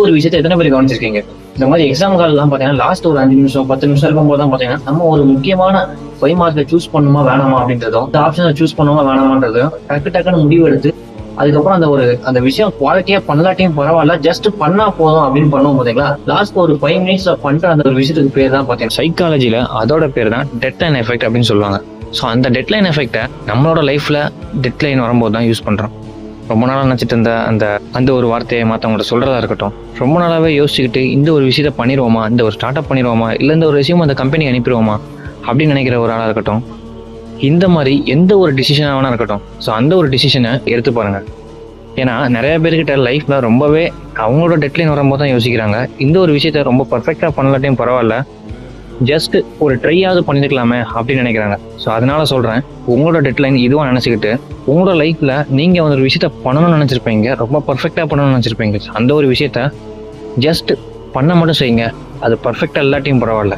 ஒரு விஷயத்தை எத்தனை பேர் கவனிச்சிருக்கீங்க? இந்த மாதிரி எக்ஸாம் கால்லாம் பாத்தீங்கன்னா லாஸ்ட் ஒரு 5 நிமிஷம் 10 நிமிஷம் இருக்கும்போது தான் பாத்தீங்கன்னா நம்ம ஒரு முக்கியமான 5 மார்க்கை சூஸ் பண்ணுமா வேணாமா அப்படின்றதும் இந்த ஆப்ஷனை சூஸ் பண்ணுமா வேணாமான்றதும் டக்குன்னு முடிவு எடுத்து அதுக்கப்புறம் அந்த விஷயம் குவாலிட்டியா பண்ணலாட்டியும் பரவாயில்ல, ஜஸ்ட் பண்ணா போதும் அப்படின்னு பண்ணுவோம் பாத்தீங்களா. லாஸ்ட் ஒரு 5 மினிட்ஸ்ல பண்ற அந்த ஒரு விஷயத்துக்கு பேர் தான் பாத்தீங்கன்னா சைக்காலஜில அதோட பேர் தான் டெட்லைன் எஃபெக்ட் அப்படின்னு சொல்லுவாங்க. ஸோ அந்த டெட்லைன் எஃபெக்டை நம்மளோட லைஃப்ல டெட்லைன் வரும்போது தான் யூஸ் பண்றோம். ரொம்ப நாளாக நினச்சிட்டு இருந்த அந்த ஒரு வார்த்தையை மற்றவங்கள்ட்ட சொல்கிறதா இருக்கட்டும், ரொம்ப நாளாகவே யோசிச்சுக்கிட்டு இந்த ஒரு விஷயத்த பண்ணிடுவோமா, இந்த ஒரு ஸ்டார்ட் அப் பண்ணிடுவோமா, இல்லை இந்த ஒரு விஷயம் அந்த கம்பெனி அனுப்பிடுவோமா அப்படின்னு நினைக்கிற ஒரு ஆளாக இருக்கட்டும், இந்த மாதிரி எந்த ஒரு டிசிஷனாக வேணா இருக்கட்டும், ஸோ அந்த ஒரு டிசிஷனை எடுத்து பாருங்க. ஏன்னா நிறைய பேர்கிட்ட லைஃப்பில் ரொம்பவே அவங்களோட டெட்லைன் வரும்போது தான் யோசிக்கிறாங்க. இந்த ஒரு விஷயத்த ரொம்ப பர்ஃபெக்டாக பண்ணலாட்டையும் பரவாயில்ல, ஜஸ்ட் ஒரு ட்ரையாவது பண்ணிருக்கலாமே அப்படின்னு நினைக்கிறாங்க. ஸோ அதனால சொல்கிறேன், உங்களோட டெட்லைன் இதுவாக நினச்சிக்கிட்டு உங்களோட லைஃப்பில் நீங்கள் ஒரு விஷயத்த பண்ணணும்னு நினச்சிருப்பீங்க, ரொம்ப பர்ஃபெக்டாக பண்ணணும்னு நினச்சிருப்பீங்க. அந்த ஒரு விஷயத்த ஜஸ்ட் பண்ண மட்டும் செய்யுங்க. அது பர்ஃபெக்டாக இல்லாட்டியும் பரவாயில்ல.